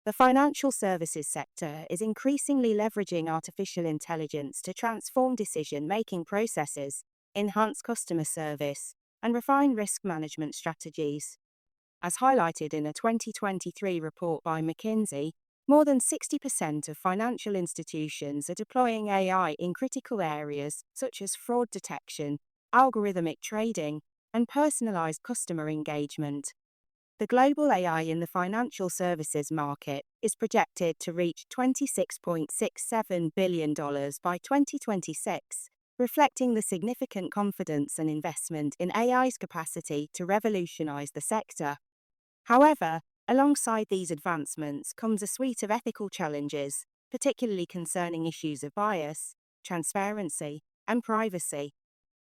The financial services sector is increasingly leveraging artificial intelligence to transform decision-making processes, enhance customer service, and refine risk management strategies. As highlighted in a 2023 report by McKinsey, more than 60% of financial institutions are deploying AI in critical areas such as fraud detection, algorithmic trading, and personalized customer engagement. The global AI in the financial services market is projected to reach $26.67 billion by 2026, reflecting the significant confidence and investment in AI's capacity to revolutionize the sector. However, alongside these advancements comes a suite of ethical challenges, particularly concerning issues of bias, transparency, and privacy.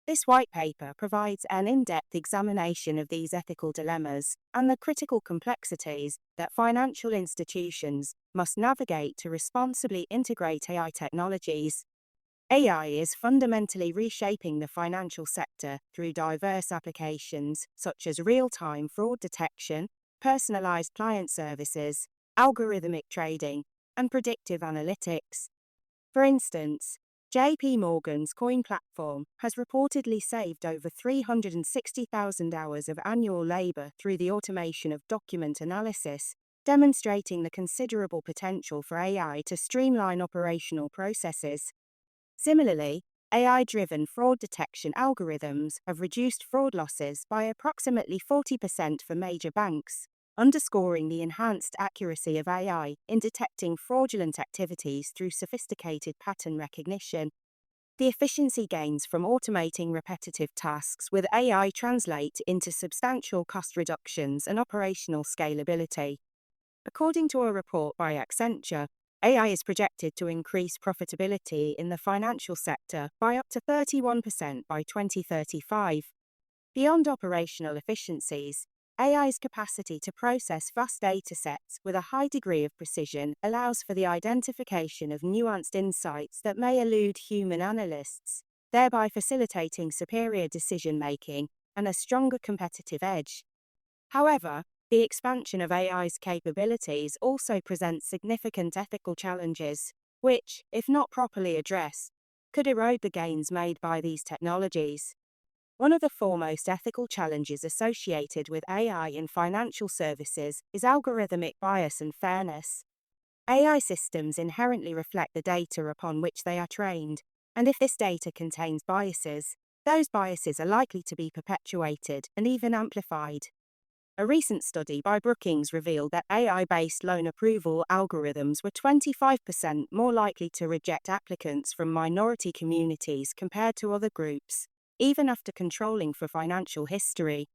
This white paper provides an in-depth examination of these ethical dilemmas and the critical complexities that financial institutions must navigate to responsibly integrate AI technologies. AI is fundamentally reshaping the financial sector through diverse applications such as real-time fraud detection, personalized client services, algorithmic trading, and predictive analytics. For instance, JP Morgan's Coin platform has reportedly saved over 360,000 hours of annual labor through the automation of document analysis, demonstrating the considerable potential for AI to streamline operational processes. Similarly, AI-driven fraud detection algorithms have reduced fraud losses by approximately 40% for major banks, underscoring the enhanced accuracy of AI in detecting fraudulent activities through sophisticated pattern recognition. The efficiency gains from automating repetitive tasks with AI translate into substantial cost reductions and operational scalability. According to a report by Accenture, AI is projected to increase profitability in the financial sector by up to 31% by 2035. Beyond operational efficiencies, AI's capacity to process vast data sets with a high degree of precision allows for the identification of nuanced insights that may elude human analysts, thereby facilitating superior decision-making and a stronger competitive edge. However, the expansion of AI's capabilities also presents significant ethical challenges, which, if not properly addressed, could erode the gains made by these technologies. One of the foremost ethical challenges associated with AI in financial services is algorithmic bias and fairness. AI systems inherently reflect the data upon which they are trained, and if this data contains biases, those biases are likely to be perpetuated and even amplified. A recent study by Brookings revealed that AI-based loan approval algorithms were 25% more likely to reject applicants from minority communities compared to other groups, even after controlling for financial history.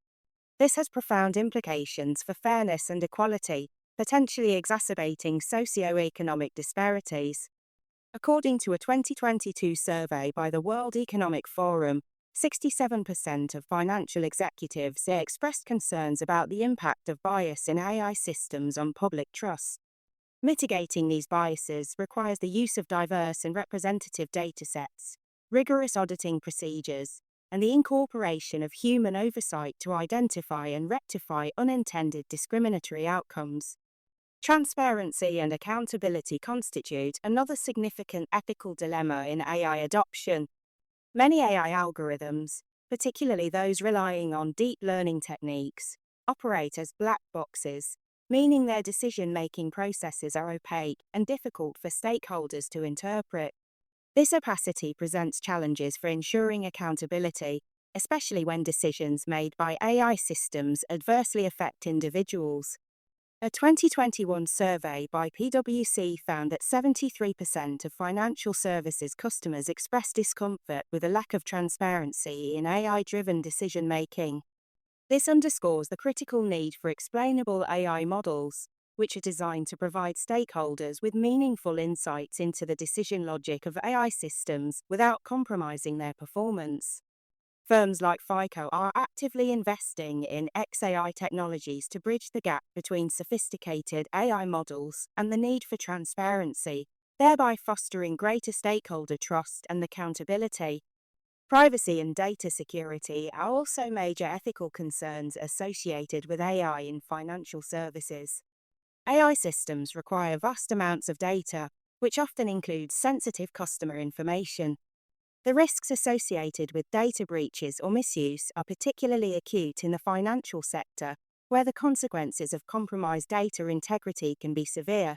This has profound implications for fairness and equality, potentially exacerbating socioeconomic disparities. According to a 2022 survey by the World Economic Forum, 67% of financial executives expressed concerns about the impact of bias in AI systems on public trust. Mitigating these biases requires the use of diverse and representative datasets, rigorous auditing procedures, and the incorporation of human oversight to identify and rectify unintended discriminatory outcomes. Transparency and accountability constitute another significant ethical dilemma in AI adoption. Many AI algorithms, particularly those relying on deep learning techniques, operate as black boxes, meaning their decision-making processes are opaque and difficult for stakeholders to interpret. This opacity presents challenges for ensuring accountability, especially when decisions made by AI systems adversely affect individuals. A 2021 survey by PwC found that 73% of financial services customers expressed discomfort with a lack of transparency in AI-driven decision-making. This underscores the critical need for explainable AI models, which are designed to provide stakeholders with meaningful insights into the decision logic of AI systems without compromising their performance. Firms like FICO are actively investing in XAI technologies to bridge the gap between sophisticated AI models and the need for transparency, thereby fostering greater stakeholder trust and accountability. Privacy and data security are also major ethical concerns associated with AI in financial services. AI systems require vast amounts of data, which often includes sensitive customer information. The risks associated with data breaches or misuse are particularly acute in the financial sector, where the consequences of compromised data integrity can be severe.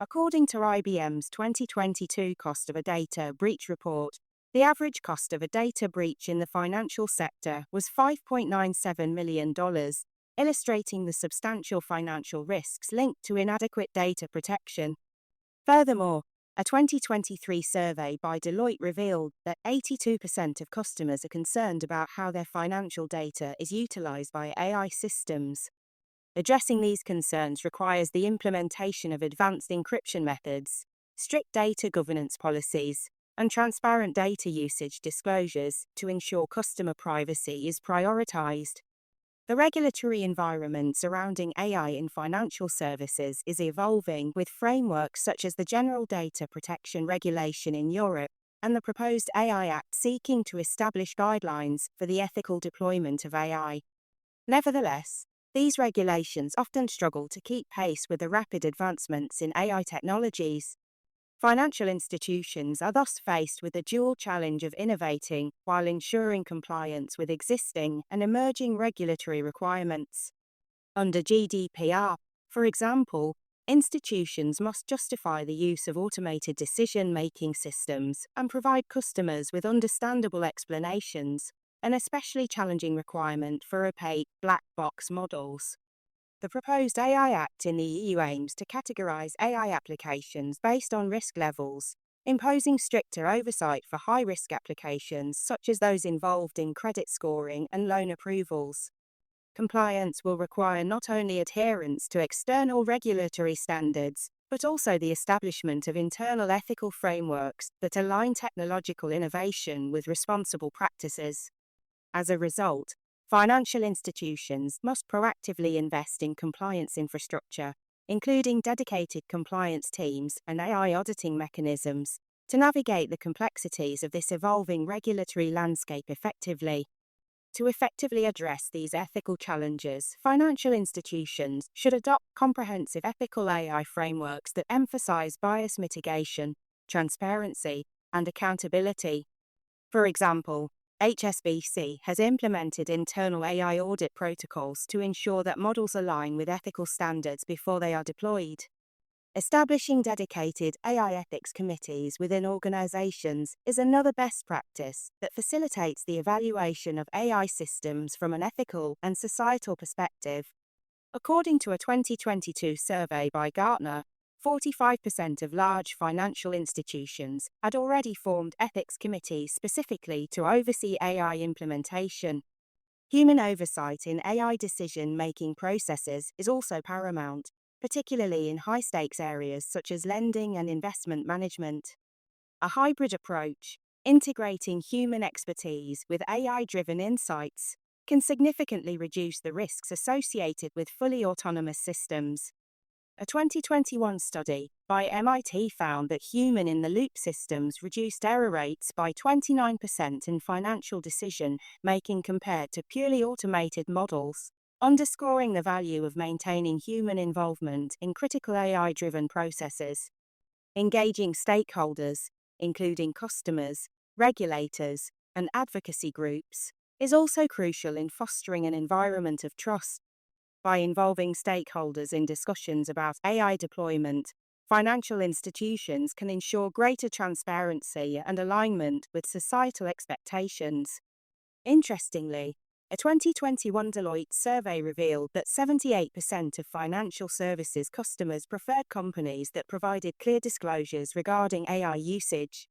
According to IBM's 2022 Cost of a Data Breach report, the average cost of a data breach in the financial sector was $5.97 million, illustrating the substantial financial risks linked to inadequate data protection. Furthermore, a 2023 survey by Deloitte revealed that 82% of customers are concerned about how their financial data is utilized by AI systems. Addressing these concerns requires the implementation of advanced encryption methods, strict data governance policies, and transparent data usage disclosures to ensure customer privacy is prioritized. The regulatory environment surrounding AI in financial services is evolving, with frameworks such as the General Data Protection Regulation in Europe and the proposed AI Act seeking to establish guidelines for the ethical deployment of AI. Nevertheless, these regulations often struggle to keep pace with the rapid advancements in AI technologies. Financial institutions are thus faced with the dual challenge of innovating while ensuring compliance with existing and emerging regulatory requirements. Under GDPR, for example, institutions must justify the use of automated decision-making systems and provide customers with understandable explanations, an especially challenging requirement for opaque black box models. The proposed AI Act in the EU aims to categorize AI applications based on risk levels, imposing stricter oversight for high-risk applications such as those involved in credit scoring and loan approvals. Compliance will require not only adherence to external regulatory standards, but also the establishment of internal ethical frameworks that align technological innovation with responsible practices. As a result, financial institutions must proactively invest in compliance infrastructure, including dedicated compliance teams and AI auditing mechanisms, to navigate the complexities of this evolving regulatory landscape effectively. To effectively address these ethical challenges, financial institutions should adopt comprehensive ethical AI frameworks that emphasize bias mitigation, transparency, and accountability. For example, HSBC has implemented internal AI audit protocols to ensure that models align with ethical standards before they are deployed. Establishing dedicated AI ethics committees within organizations is another best practice that facilitates the evaluation of AI systems from an ethical and societal perspective. According to a 2022 survey by Gartner, 45% of large financial institutions had already formed ethics committees specifically to oversee AI implementation. Human oversight in AI decision-making processes is also paramount, particularly in high-stakes areas such as lending and investment management. A hybrid approach, integrating human expertise with AI-driven insights, can significantly reduce the risks associated with fully autonomous systems. A 2021 study by MIT found that human-in-the-loop systems reduced error rates by 29% in financial decision-making compared to purely automated models, underscoring the value of maintaining human involvement in critical AI-driven processes. Engaging stakeholders, including customers, regulators, and advocacy groups, is also crucial in fostering an environment of trust. By involving stakeholders in discussions about AI deployment, financial institutions can ensure greater transparency and alignment with societal expectations. Interestingly, a 2021 Deloitte survey revealed that 78% of financial services customers preferred companies that provided clear disclosures regarding AI usage.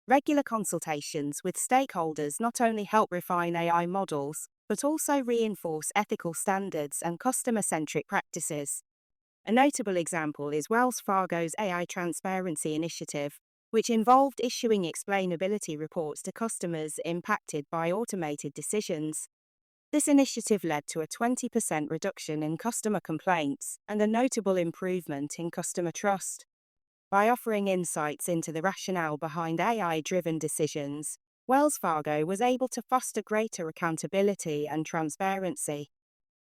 Regular consultations with stakeholders not only help refine AI models, but also reinforce ethical standards and customer-centric practices. A notable example is Wells Fargo's AI Transparency Initiative, which involved issuing explainability reports to customers impacted by automated decisions. This initiative led to a 20% reduction in customer complaints and a notable improvement in customer trust. By offering insights into the rationale behind AI-driven decisions, Wells Fargo was able to foster greater accountability and transparency.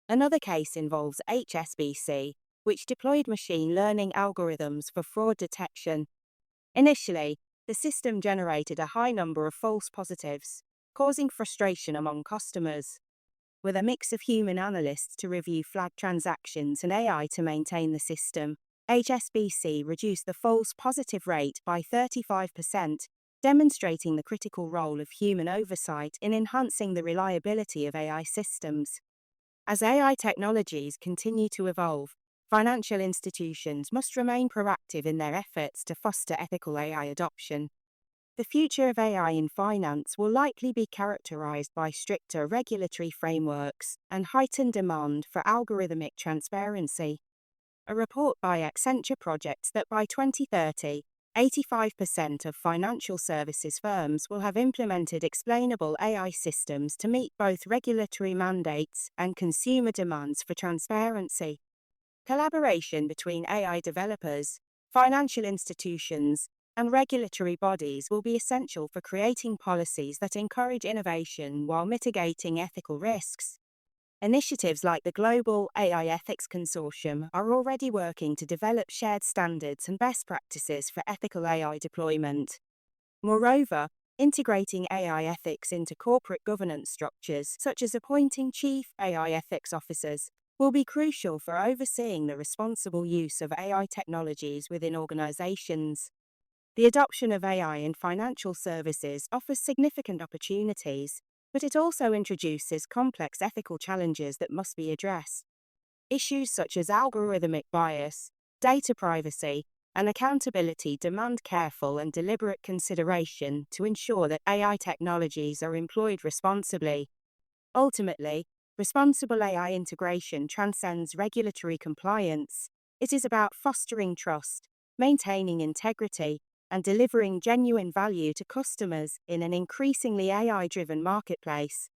Another case involves HSBC, which deployed machine learning algorithms for fraud detection. Initially, the system generated a high number of false positives, causing frustration among customers. With a mix of human analysts to review flagged transactions and AI to maintain the system, HSBC reduced the false positive rate by 35%, demonstrating the critical role of human oversight in enhancing the reliability of AI systems. As AI technologies continue to evolve, financial institutions must remain proactive in their efforts to foster ethical AI adoption. The future of AI in finance will likely be characterized by stricter regulatory frameworks and heightened demand for algorithmic transparency. A report by Accenture projects that by 2030, 85% of financial services firms will have implemented explainable AI systems to meet both regulatory mandates and consumer demands for transparency. Collaboration between AI developers, financial institutions, and regulatory bodies will be essential for creating policies that encourage innovation while mitigating ethical risks. Initiatives like the Global AI Ethics Consortium are already working to develop shared standards and best practices for ethical AI deployment. Moreover, integrating AI ethics into corporate governance structures, such as appointing chief AI ethics officers, will be crucial for overseeing the responsible use of AI technologies within organizations. The adoption of AI in financial services offers significant opportunities, but it also introduces complex ethical challenges that must be addressed. Issues such as algorithmic bias, data privacy, and accountability demand careful and deliberate consideration to ensure that AI technologies are employed responsibly. Ultimately, responsible AI integration transcends regulatory compliance. It is about fostering trust, maintaining integrity, and delivering genuine value to customers in an increasingly AI-driven marketplace.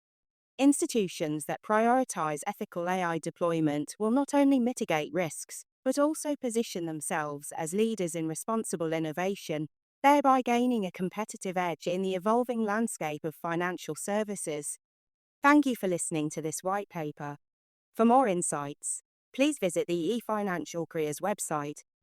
Institutions that prioritize ethical AI deployment will not only mitigate risks, but also position themselves as leaders in responsible innovation, thereby gaining a competitive edge in the evolving landscape of financial services. Thank you for listening to this white paper. For more insights, please visit the eFinancial Careers website